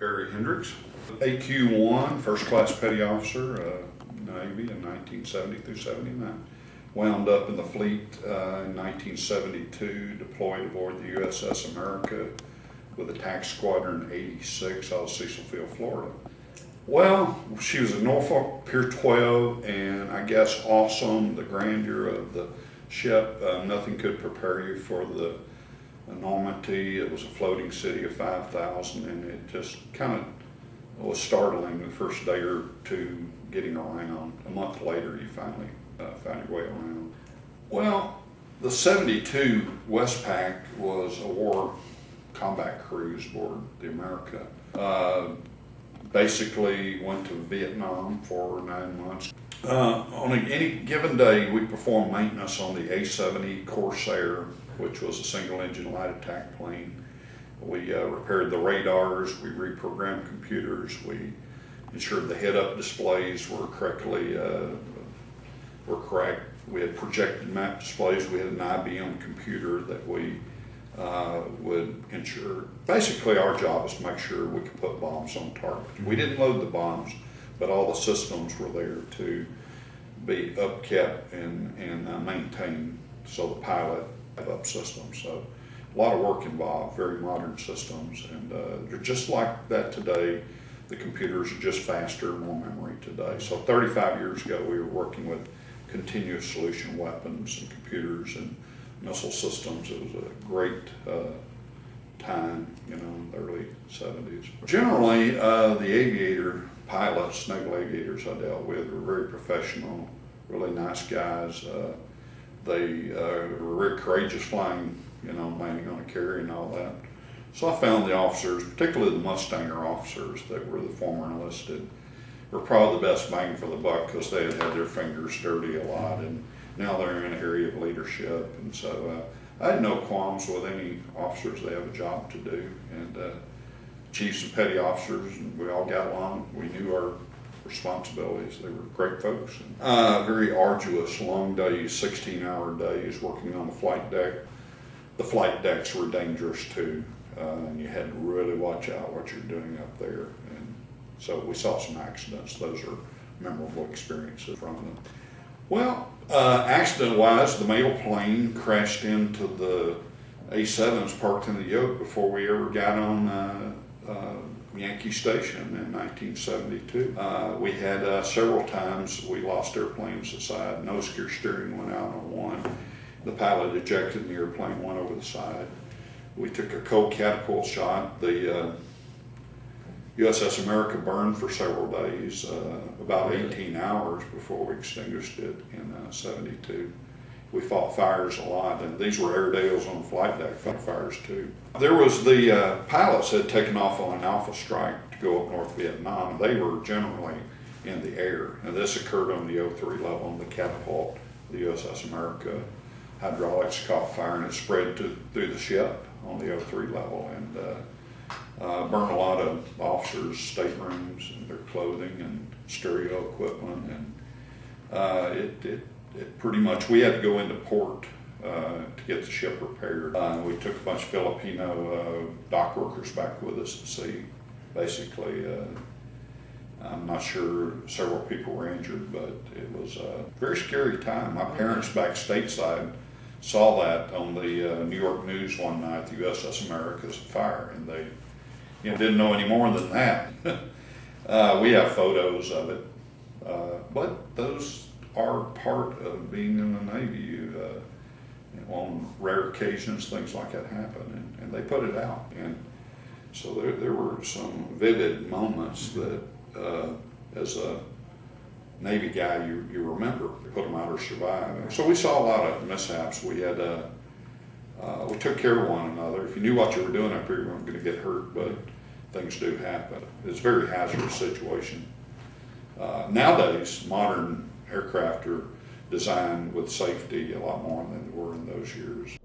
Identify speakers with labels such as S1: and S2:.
S1: Hendrix, AQ1, first class petty officer, Navy in 1970 through 79. Wound up in the fleet in 1972, deployed aboard the USS America with Attack Squadron 86 out of Cecil Field, Florida. Well, she was at Norfolk, Pier 12, and I guess awesome, the grandeur of the ship. Nothing could prepare you for the enormity. It was a floating city of 5,000, and it just kind of was startling the first day or two getting around. A month later, you finally found your way around. Well, the 72 Westpac was a war combat cruise aboard the America. Basically went to Vietnam for 9 months. On any given day, we performed maintenance on the A-70 Corsair, which was a single-engine light attack plane. We repaired the radars, we reprogrammed computers, we ensured the head-up displays were correct. We had projected map displays. We had an IBM computer that we would ensure. Basically, our job is to make sure we could put bombs on targets. We didn't load the bombs, but all the systems were there to be upkept and maintained, so the pilot had up systems. So a lot of work involved, very modern systems, and they're just like that today. The computers are just faster, more memory today. So 35 years ago, we were working with continuous solution weapons and computers and missile systems. It was a great time, in the early 70s. Generally, the aviator pilots, naval aviators I dealt with were very professional, really nice guys. They were very courageous flying, landing on a carrier and all that. So I found the officers, particularly the Mustanger officers that were the former enlisted, were probably the best bang for the buck because they had had their fingers dirty a lot, and now they're in an area of leadership. And so I had no qualms with any officers. They have a job to do, and chiefs and petty officers, and we all got along. We knew our responsibilities. They were great folks. Very arduous, long days, 16-hour days working on the flight deck. The flight decks were dangerous too, and you had to really watch out what you're doing up there. And so we saw some accidents. Those are memorable experiences from them. Well, accident-wise, the mail plane crashed into the A-7s parked in the yoke before we ever got on Yankee Station in 1972. We had several times we lost airplanes aside. Nose gear steering went out on one. The pilot ejected and the airplane went over the side. We took a cold catapult shot. The USS America burned for several days, about 18 hours before we extinguished it in 72. We fought fires a lot, and these were Airedales on the flight deck, fought fires too. There was the pilots had taken off on an Alpha strike to go up North Vietnam. They were generally in the air, and this occurred on the 03 level on the catapult, the USS America. Hydraulics caught fire and it spread through the ship on the 03 level, and burned a lot of officers' staterooms and their clothing and stereo equipment, and it pretty much, we had to go into port to get the ship repaired. We took a bunch of Filipino dock workers back with us to see. Basically, I'm not sure, several people were injured, but it was a very scary time. My parents back stateside saw that on the New York News one night, the USS America's afire, and they didn't know any more than that. We have photos of it, but those are part of being in the Navy. On rare occasions, things like that happen, and they put it out. And so there were some vivid moments that, as a Navy guy, you remember, put them out or survive. And so we saw a lot of mishaps. We had we took care of one another. If you knew what you were doing up here, you weren't going to get hurt, but things do happen. It's a very hazardous situation. Nowadays, modern aircraft are designed with safety a lot more than they were in those years.